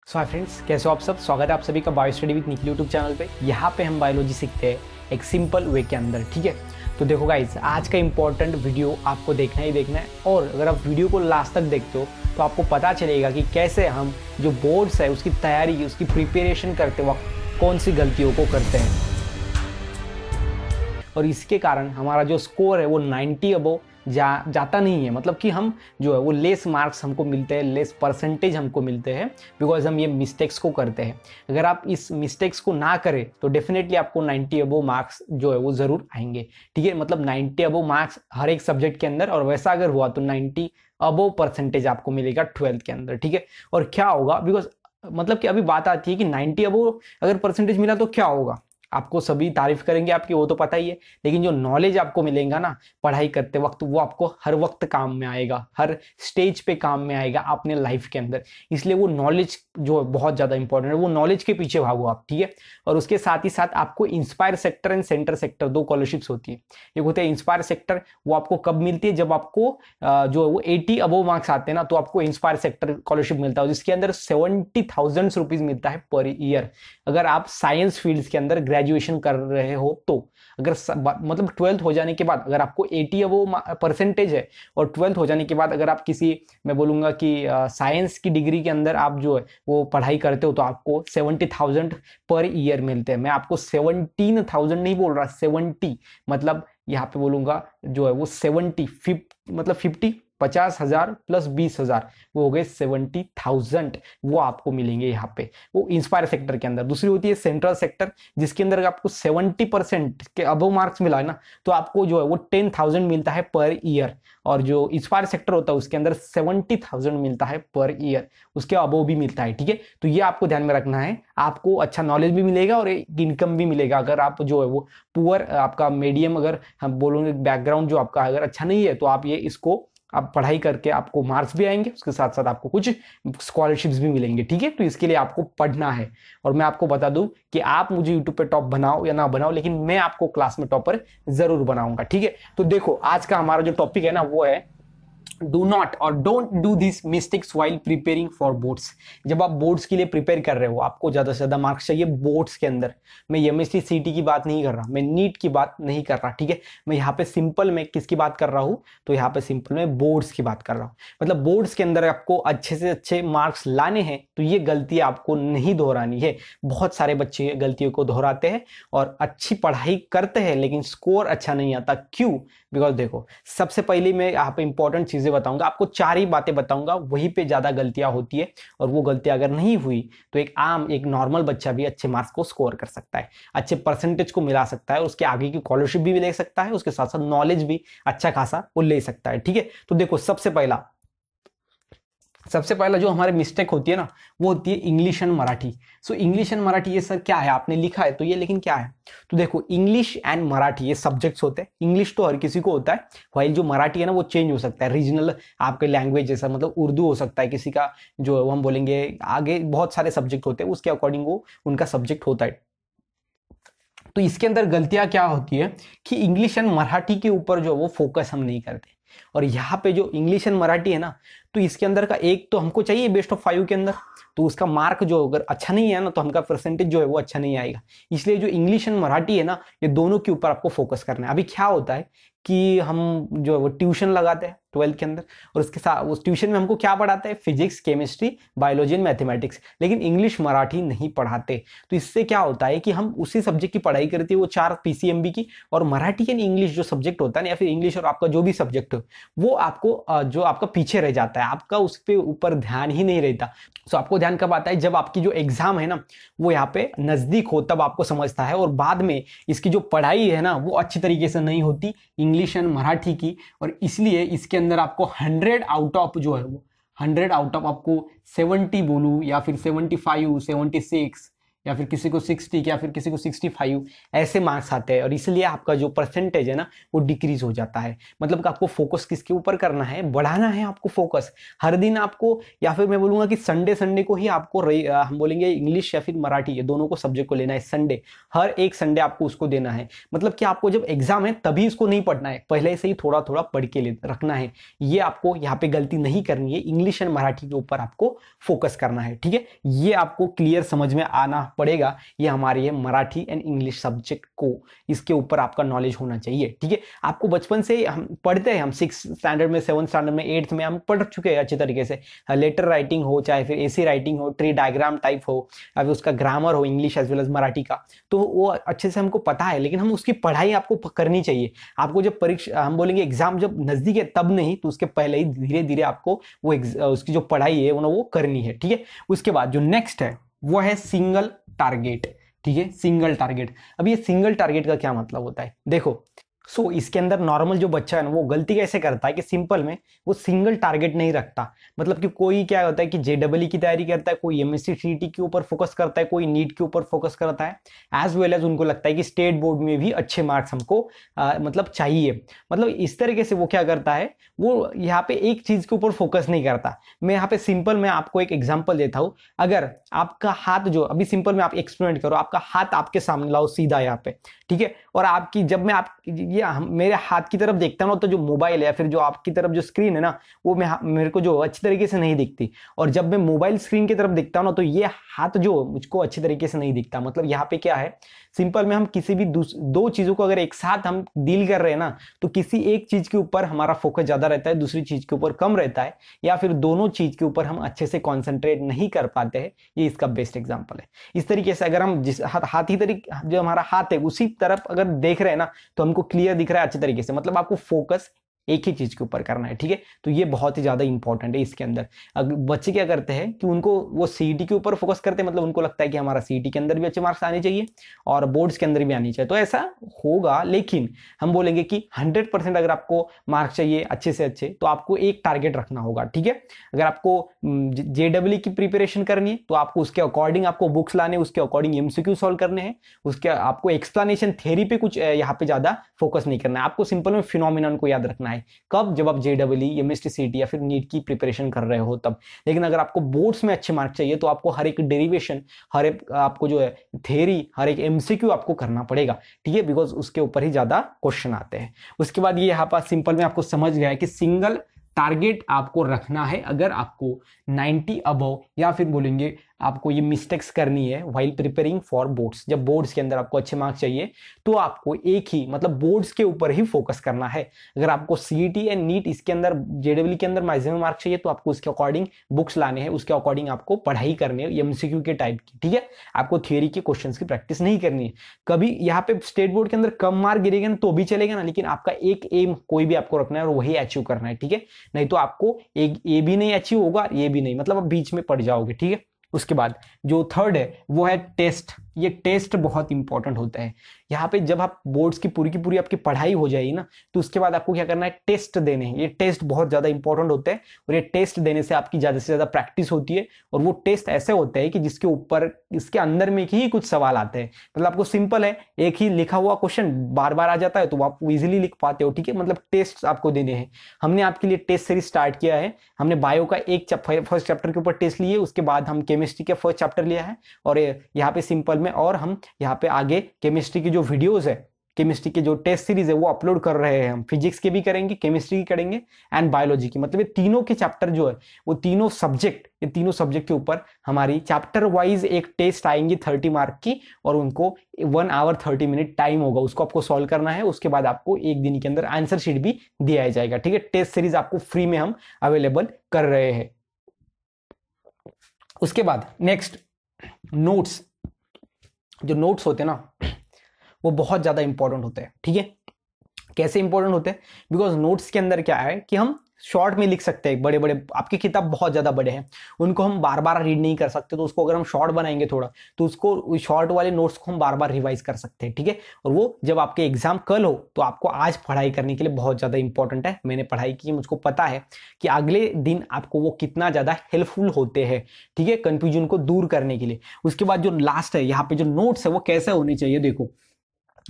सो hi friends, कैसे हो आप सब। स्वागत है आप सभी का bio study with Nikhil YouTube channel पे। यहाँ पे हम बायोलॉजी सीखते हैं एक सिंपल वे के अंदर, ठीक है। तो देखो गाइस, आज का इंपॉर्टेंट वीडियो आपको देखना ही देखना है, और अगर आप वीडियो को लास्ट तक देखते हो तो आपको पता चलेगा कि कैसे हम जो बोर्ड्स है उसकी तैयारी, उसकी प्रिपरेशन करते वक्त कौन सी गलतियों को करते हैं, और इसके कारण हमारा जो स्कोर है वो 90 अबव जाता नहीं है। मतलब कि हम जो है वो लेस मार्क्स हमको मिलते हैं, लेस परसेंटेज हमको मिलते हैं, बिकॉज हम ये मिस्टेक्स को करते हैं। अगर आप इस मिस्टेक्स को ना करें तो डेफिनेटली आपको 90 अबव मार्क्स जो है वो ज़रूर आएंगे, ठीक है। मतलब 90 अबव मार्क्स हर एक सब्जेक्ट के अंदर, और वैसा अगर हुआ तो 90 अबव परसेंटेज आपको मिलेगा 12th के अंदर, ठीक है। और क्या होगा, बिकॉज मतलब कि अभी बात आती है कि 90 अबव अगर परसेंटेज मिला तो क्या होगा, आपको सभी तारीफ करेंगे आपकी, वो तो पता ही है। लेकिन जो नॉलेज आपको मिलेगा ना पढ़ाई करते वक्त, वो आपको हर वक्त काम में आएगा, हर स्टेज पे काम में आएगा अपने लाइफ के अंदर। इसलिए वो नॉलेज जो है बहुत ज़्यादा इंपॉर्टेंट है, वो नॉलेज के पीछे भागो आप, ठीक है। और उसके साथ ही साथ आपको inspire sector and centre sector दो स्कॉलरशिप्स होती है। एक होते हैं इंस्पायर सेक्टर, वो आपको कब मिलती है, जब आपको जो वो 80 अबव मार्क्स आते हैं ना, तो आपको इंस्पायर सेक्टर स्कॉलरशिप मिलता है, जिसके अंदर 70,000 रुपीज मिलता है पर ईयर। अगर आप साइंस फील्ड के अंदर ग्रेजुएशन कर रहे हो तो, अगर मतलब 12th हो जाने के बाद अगर आपको 80 अबव परसेंटेज है, और 12th हो जाने के बाद अगर आप किसी, मैं बोलूँगा कि साइंस की डिग्री के अंदर आप जो है वो पढ़ाई करते हो, तो आपको 70,000 पर ईयर मिलते हैं। मैं आपको 17,000 नहीं बोल रहा, 70, मतलब यहाँ पे बोलूँगा जो है वो 70 मतलब 50,000 प्लस 20,000, वो हो गए 70,000, वो आपको मिलेंगे यहाँ पे, वो इंस्पायर सेक्टर के अंदर। दूसरी होती है सेंट्रल सेक्टर, जिसके अंदर अगर आपको 70% के अबव मार्क्स मिला है ना, तो आपको जो है वो 10,000 मिलता है पर ईयर। और जो इंस्पायर सेक्टर होता है उसके अंदर 70,000 मिलता है पर ईयर, उसके अबव भी मिलता है, ठीक है। तो ये आपको ध्यान में रखना है, आपको अच्छा नॉलेज भी मिलेगा और इनकम भी मिलेगा। अगर आप जो है वो पुअर, आपका मीडियम, अगर हम बोलोगे बैकग्राउंड जो आपका अगर अच्छा नहीं है, तो आप ये इसको आप पढ़ाई करके आपको मार्क्स भी आएंगे, उसके साथ साथ आपको कुछ स्कॉलरशिप्स भी मिलेंगे, ठीक है। तो इसके लिए आपको पढ़ना है, और मैं आपको बता दूं कि आप मुझे यूट्यूब पे टॉप बनाओ या ना बनाओ, लेकिन मैं आपको क्लास में टॉपर जरूर बनाऊंगा, ठीक है। तो देखो, आज का हमारा जो टॉपिक है ना वो है डू नॉट और don't do this mistakes while preparing for boards. जब आप बोर्ड्स के लिए प्रिपेयर कर रहे हो, आपको ज्यादा से ज्यादा मार्क्स चाहिए बोर्ड्स के अंदर। मैं एमएससी सीटी की बात नहीं कर रहा, मैं नीट की बात नहीं कर रहा, ठीक है। मैं यहाँ पे सिंपल में किसकी बात कर रहा हूँ, तो यहाँ पे सिंपल में बोर्ड्स की बात कर रहा हूँ। मतलब बोर्ड्स के अंदर आपको अच्छे से अच्छे मार्क्स लाने हैं, तो ये गलती आपको नहीं दोहरानी है। बहुत सारे बच्चे गलतियों को दोहराते हैं और अच्छी पढ़ाई करते हैं, लेकिन स्कोर अच्छा नहीं आता। क्यों? बिकॉज देखो, सबसे पहले मैं यहाँ पे इंपॉर्टेंट चीजें बताऊंगा आपको, 4 ही बातें बताऊंगा, वहीं पे ज्यादा गलतियां होती है। और वो गलतियां अगर नहीं हुई तो एक नॉर्मल बच्चा भी अच्छे मार्क्स को स्कोर कर सकता है, अच्छे परसेंटेज को मिला सकता है, उसके आगे की स्कॉलरशिप भी ले सकता है, उसके साथ साथ नॉलेज भी अच्छा खासा वो ले सकता है, ठीक है। तो देखो, सबसे पहला जो हमारे मिस्टेक होती है ना, वो होती है English and Marathi. So English and Marathi, ये सर क्या है, आपने लिखा है तो ये, लेकिन क्या है, तो देखो, इंग्लिश एंड मराठी ये सब्जेक्ट्स होते हैं। इंग्लिश तो हर किसी को होता है, वाइल जो मराठी है ना वो चेंज हो सकता है, रीजनल आपके लैंग्वेज जैसा, मतलब उर्दू हो सकता है किसी का, जो हम बोलेंगे आगे बहुत सारे सब्जेक्ट होते हैं, उसके अकॉर्डिंग वो उनका सब्जेक्ट होता है। तो इसके अंदर गलतियां क्या होती है कि इंग्लिश एंड मराठी के ऊपर जो वो फोकस हम नहीं करते। और यहाँ पे जो इंग्लिश एंड मराठी है ना, तो इसके अंदर का एक तो हमको चाहिए बेस्ट ऑफ 5 के अंदर, तो उसका मार्क जो अगर अच्छा नहीं है ना, तो हमका परसेंटेज जो है वो अच्छा नहीं आएगा। इसलिए जो इंग्लिश एंड मराठी है ना, ये दोनों के ऊपर आपको फोकस करना है। अभी क्या होता है कि हम जो है वो ट्यूशन लगाते हैं 12th के अंदर, और उसके साथ उस ट्यूशन में हमको क्या पढ़ाते हैं, physics, chemistry, biology and mathematics, लेकिन इंग्लिश मराठी नहीं पढ़ाते। तो इससे क्या होता है कि हम उसी सब्जेक्ट की पढ़ाई करते हैं, वो 4 पीसीएमबी की, और मराठी एंड इंग्लिश जो सब्जेक्ट होता है, या फिर इंग्लिश और आपका जो भी सब्जेक्ट हो, वो आपको जो आपका पीछे रह जाता है, आपका उस पर ऊपर ध्यान ही नहीं रहता। सो आपको ध्यान कब आता है, जब आपकी जो एग्जाम है ना वो यहाँ पे नजदीक हो, तब आपको समझता है। और बाद में इसकी जो पढ़ाई है ना वो अच्छी तरीके से नहीं होती इंग्लिश एंड मराठी की, और इसलिए इसके अंदर आपको 100 आउट ऑफ जो है वो 100 आउट ऑफ आपको 70 बोलूँ, या फिर 75, 76, या फिर किसी को 60 या फिर किसी को 65 ऐसे मार्क्स आते हैं, और इसलिए आपका जो परसेंटेज है ना वो डिक्रीज हो जाता है। मतलब कि आपको फोकस किसके ऊपर करना है, बढ़ाना है आपको फोकस हर दिन आपको, या फिर मैं बोलूंगा कि संडे को ही आपको हम बोलेंगे इंग्लिश या फिर मराठी, ये दोनों को सब्जेक्ट को लेना है संडे, हर एक संडे आपको उसको देना है। मतलब कि आपको जब एग्जाम है तभी इसको नहीं पढ़ना है, पहले से ही थोड़ा थोड़ा पढ़ के रखना है। ये आपको यहाँ पे गलती नहीं करनी है, इंग्लिश एंड मराठी के ऊपर आपको फोकस करना है, ठीक है। ये आपको क्लियर समझ में आना पड़ेगा। ये हमारी है मराठी एंड इंग्लिश सब्जेक्ट को, इसके ऊपर आपका नॉलेज होना चाहिए, ठीक है। आपको बचपन से हम पढ़ते हैं, हम 6th स्टैंडर्ड में, 7th स्टैंडर्ड में, 8th में हम पढ़ चुके हैं अच्छे तरीके से। लेटर राइटिंग हो, चाहे फिर ऐसी राइटिंग हो, ट्री डायग्राम टाइप हो, अभी उसका ग्रामर हो English as well as Marathi का, तो वो अच्छे से हमको पता है। लेकिन हम उसकी पढ़ाई आपको करनी चाहिए। आपको जब परीक्षा, हम बोलेंगे एग्जाम जब नजदीक है तब नहीं, तो उसके पहले ही धीरे धीरे आपको वो उसकी जो पढ़ाई है वो करनी है, ठीक है। उसके बाद जो नेक्स्ट है वो है सिंगल टारगेट, ठीक है। सिंगल टारगेट, अब ये सिंगल टारगेट का क्या मतलब होता है, देखो। इसके अंदर नॉर्मल जो बच्चा है ना वो गलती कैसे करता है कि सिंपल में वो सिंगल टारगेट नहीं रखता। मतलब कि कोई क्या होता है कि JEE की तैयारी करता है, कोई MSc CET के ऊपर फोकस करता है, कोई नीट के ऊपर फोकस करता है, एज वेल एज उनको लगता है कि स्टेट बोर्ड में भी अच्छे मार्क्स हमको मतलब चाहिए। मतलब इस तरीके से वो क्या करता है, वो यहाँ पे एक चीज के ऊपर फोकस नहीं करता। मैं यहाँ पे सिंपल में आपको एक एग्जाम्पल देता हूँ। अगर आपका हाथ जो अभी सिंपल में आप एक्सपेरिमेंट करो, आपका हाथ आपके सामने लाओ सीधा यहाँ पे, ठीक है, और आपकी जब मैं आप मेरे हाथ की तरफ देखता हूं ना, तो जो मोबाइल है या फिर जो आपकी तरफ जो स्क्रीन है ना वो मेरे को जो अच्छी तरीके से नहीं दिखती, और जब मैं मोबाइल स्क्रीन की तरफ देखता हूं ना तो ये हाथ जो मुझको अच्छी तरीके से नहीं दिखता। मतलब यहाँ पे क्या है, सिंपल में हम किसी भी दो चीजों को अगर एक साथ हम डील कर रहे हैं ना, तो किसी एक चीज के ऊपर हमारा फोकस ज्यादा रहता है, दूसरी चीज के ऊपर कम रहता है, या फिर दोनों चीज के ऊपर हम अच्छे से कॉन्सेंट्रेट नहीं कर पाते हैं। ये इसका बेस्ट एग्जाम्पल है। इस तरीके से अगर हम जिस हाथी तरीके जो हमारा हाथ है उसी तरफ अगर देख रहे हैं ना, तो हमको क्लियर दिख रहा है अच्छे तरीके से। मतलब आपको फोकस एक ही चीज के ऊपर करना है, ठीक है। तो ये बहुत ही ज्यादा इंपॉर्टेंट है इसके अंदर। अगर बच्चे क्या करते हैं कि उनको वो CET के ऊपर फोकस करते हैं, मतलब उनको लगता है कि हमारा CET के अंदर भी अच्छे मार्क्स आने चाहिए और बोर्ड्स के अंदर भी आनी चाहिए, तो ऐसा होगा। लेकिन हम बोलेंगे कि 100% अगर आपको मार्क्स चाहिए अच्छे से अच्छे, तो आपको एक टारगेट रखना होगा, ठीक है। अगर आपको JEE की प्रिपरेशन करनी है तो आपको उसके अकॉर्डिंग आपको बुक्स लाने, उसके अकॉर्डिंग MCQ सॉल्व करने हैं, उसके आपको एक्सप्लेनेशन थ्योरी पे कुछ यहाँ पे ज्यादा फोकस नहीं करना है। आपको सिंपल में फिनोमिनन को याद रखना है। कब? जब आप JEE, MSc CET या फिर नीट की प्रिपरेशन कर रहे हो तब। लेकिन अगर आपको बोर्ड्स में अच्छे मार्क्स चाहिए तो आपको हर एक डेरिवेशन, हर एक आपको जो है थ्योरी, हर एक MCQ आपको करना पड़ेगा, ठीक है, बिकॉज उसके ऊपर ही ज्यादा क्वेश्चन आते हैं। उसके बाद ये यहाँ पर सिंपल में आपको समझ गया है कि सिंगल टारगेट आपको रखना है अगर आपको 90 अबव, या फिर बोलेंगे आपको ये मिस्टेक्स करनी है व्हाइल प्रिपेयरिंग फॉर बोर्ड्स। जब बोर्ड्स के अंदर आपको अच्छे मार्क्स चाहिए तो आपको एक ही, मतलब बोर्ड्स के ऊपर ही फोकस करना है। अगर आपको CET एंड नीट इसके अंदर, JEE के अंदर मैक्सिमम मार्क्स चाहिए तो आपको उसके अकॉर्डिंग बुक्स लाने हैं, उसके अकॉर्डिंग आपको पढ़ाई करनी है MCQ के टाइप की, ठीक है। आपको थियोरी के क्वेश्चन की प्रैक्टिस नहीं करनी है। कभी यहाँ पे स्टेट बोर्ड के अंदर कम मार्क गिरेगा ना तो भी चलेगा ना, लेकिन आपका एक एम कोई भी आपको रखना है और वही अचीव करना है, ठीक है। नहीं तो आपको एक ये भी नहीं अचीव होगा, ये भी नहीं, मतलब आप बीच में पड़ जाओगे, ठीक है। उसके बाद जो थर्ड है वो है टेस्ट। ये टेस्ट बहुत इंपॉर्टेंट होता है। यहाँ पे जब आप बोर्ड्स की पूरी आपकी पढ़ाई हो जाएगी ना, तो उसके बाद आपको क्या करना है, टेस्ट देने हैं। ये टेस्ट बहुत ज्यादा इंपॉर्टेंट होते हैं, और ये टेस्ट देने से आपकी ज्यादा से ज्यादा प्रैक्टिस होती है। और वो टेस्ट ऐसे होते हैं कि जिसके ऊपर, इसके अंदर में ही कुछ सवाल आते हैं। मतलब आपको सिंपल है, एक ही लिखा हुआ क्वेश्चन बार बार आ जाता है तो आप इजिली लिख पाते हो, ठीक है। मतलब टेस्ट आपको देने हैं। हमने आपके लिए टेस्ट सीरीज स्टार्ट किया है। हमने बायो का फर्स्ट चैप्टर के ऊपर टेस्ट लिए, उसके बाद हम केमिस्ट्री का फर्स्ट चैप्टर लिया है, और यहाँ पे सिंपल में, और हम यहाँ पे आगे केमिस्ट्री की जो वीडियोस है, केमिस्ट्री के जो टेस्ट सीरीज है वो अपलोड कर रहे हैं। हम फिजिक्स के भी करेंगे, केमिस्ट्री की करेंगे एंड बायोलॉजी की। मतलब ये तीनों के चैप्टर जो है वो तीनों सब्जेक्ट, ये तीनों सब्जेक्ट के ऊपर हमारी चैप्टर वाइज एक टेस्ट आएंगी 30 मार्क की, और उनको 1 आवर 30 मिनट टाइम होगा, उसको आपको सॉल्व करना है। उसके बाद आपको एक दिन के अंदर आंसर शीट भी दिया जाएगा, ठीक है। टेस्ट सीरीज आपको फ्री में हम अवेलेबल कर रहे हैं। उसके बाद नेक्स्ट नोट्स। जो नोट्स होते हैं ना वो बहुत ज्यादा इंपॉर्टेंट होते हैं, ठीक है। कैसे इंपॉर्टेंट होते हैं? बिकॉज नोट्स के अंदर क्या है कि हम शॉर्ट में लिख सकते हैं, बड़े बड़े आपके किताब बहुत ज़्यादा बड़े हैं, उनको हम बार बार रीड नहीं कर सकते, तो उसको अगर हम शॉर्ट बनाएंगे थोड़ा, तो उसको शॉर्ट वाले नोट्स को हम बार बार रिवाइज कर सकते हैं, ठीक है। और वो जब आपके एग्जाम कल हो तो आपको आज पढ़ाई करने के लिए बहुत ज़्यादा इंपॉर्टेंट है। मैंने पढ़ाई की, मुझको पता है कि अगले दिन आपको वो कितना ज़्यादा हेल्पफुल होते हैं, ठीक है, कंफ्यूजन को दूर करने के लिए। उसके बाद जो लास्ट है यहाँ पे जो नोट्स है वो कैसे होने चाहिए, देखो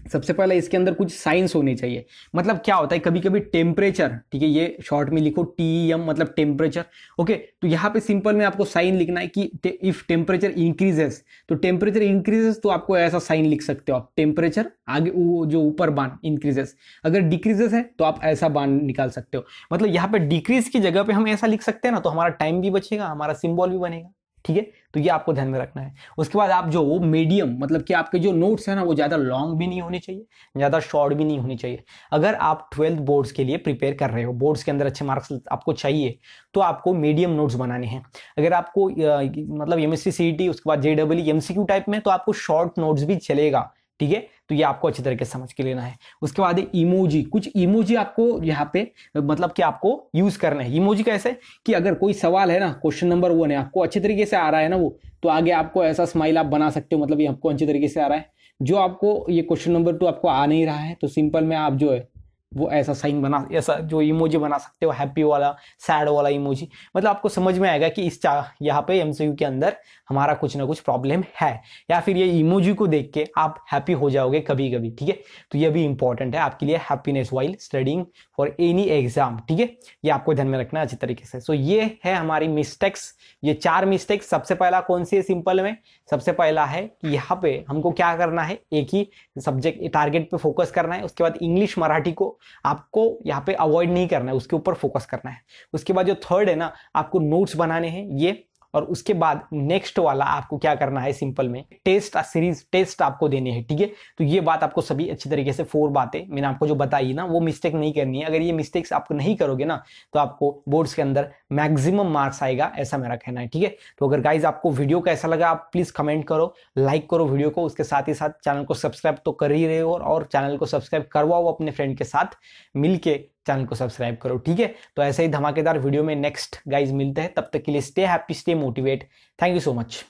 सबसे पहले इसके अंदर कुछ साइंस होने चाहिए। मतलब क्या होता है, कभी कभी टेम्परेचर, ठीक है, ये शॉर्ट में लिखो TEM मतलब टेम्परेचर, ओके। तो यहाँ पे सिंपल में आपको साइन लिखना है कि इफ टेम्परेचर इंक्रीजेस, तो टेम्परेचर इंक्रीजेस तो आपको ऐसा साइन लिख सकते हो आप, टेम्परेचर आगे वो जो ऊपर बाण इंक्रीजेस, अगर डिक्रीजेस है तो आप ऐसा बाण निकाल सकते हो। मतलब यहाँ पे डिक्रीज की जगह पे हम ऐसा लिख सकते हैं ना, तो हमारा टाइम भी बचेगा, हमारा सिंबल भी बनेगा, ठीक है। तो ये आपको ध्यान में रखना है। उसके बाद आप जो मीडियम, मतलब कि आपके जो नोट्स है ना वो ज़्यादा लॉन्ग भी नहीं होने चाहिए, ज़्यादा शॉर्ट भी नहीं होनी चाहिए। अगर आप 12th बोर्ड्स के लिए प्रिपेयर कर रहे हो, बोर्ड्स के अंदर अच्छे मार्क्स आपको चाहिए, तो आपको मीडियम नोट्स बनाने हैं। अगर आपको मतलब MSc CET उसके बाद JEE MCQ टाइप में, तो आपको शॉर्ट नोट्स भी चलेगा, ठीक है। तो ये आपको अच्छी तरीके से समझ के लेना है। उसके बाद इमोजी, कुछ इमोजी आपको यहाँ पे मतलब कि आपको यूज करना है। इमोजी कैसे कि अगर कोई सवाल है ना, क्वेश्चन नंबर 1 है, आपको अच्छे तरीके से आ रहा है ना वो, तो आगे आपको ऐसा स्माइल आप बना सकते हो, मतलब ये आपको अच्छी तरीके से आ रहा है। जो आपको ये क्वेश्चन नंबर 2 आपको आ नहीं रहा है, तो सिंपल में आप जो है वो ऐसा साइन बना, ऐसा जो इमोजी बना सकते हो, हैप्पी वाला, सैड वाला इमोजी। मतलब आपको समझ में आएगा कि इस यहाँ पे MCQ के अंदर हमारा कुछ ना कुछ प्रॉब्लम है, या फिर ये इमोजी को देख के आप हैप्पी हो जाओगे कभी कभी, ठीक है। तो ये भी इंपॉर्टेंट है आपके लिए, happiness while studying for any exam, ठीक है। ये आपको ध्यान में रखना है अच्छी तरीके से। सो ये है हमारी मिस्टेक्स, ये 4 मिस्टेक्स। सबसे पहला कौन सी है सिंपल में, सबसे पहला है कि यहाँ पे हमको क्या करना है, एक ही सब्जेक्ट टारगेट पे फोकस करना है। उसके बाद इंग्लिश मराठी को आपको यहाँ पे अवॉइड नहीं करना है, उसके ऊपर फोकस करना है। उसके बाद जो थर्ड है ना, आपको नोट्स बनाने हैं ये। और उसके बाद नेक्स्ट वाला आपको क्या करना है, सिंपल में टेस्ट सीरीज टेस्ट आपको देने हैं, ठीक है। तो ये बात आपको सभी अच्छी तरीके से 4 बातें मैंने आपको जो बताई ना, वो मिस्टेक नहीं करनी है। अगर ये मिस्टेक्स आप नहीं करोगे ना, तो आपको बोर्ड्स के अंदर मैक्सिमम मार्क्स आएगा, ऐसा मेरा कहना है, ठीक है। तो अगर गाइज आपको वीडियो कैसा लगा, आप प्लीज कमेंट करो, लाइक करो वीडियो को, उसके साथ ही साथ चैनल को सब्सक्राइब तो कर ही रहे हो, और चैनल को सब्सक्राइब करवाओ अपने फ्रेंड के साथ मिलके, चैनल को सब्सक्राइब करो, ठीक है। तो ऐसे ही धमाकेदार वीडियो में नेक्स्ट गाइज मिलते हैं, तब तक के लिए stay happy, stay motivate. Thank you so much.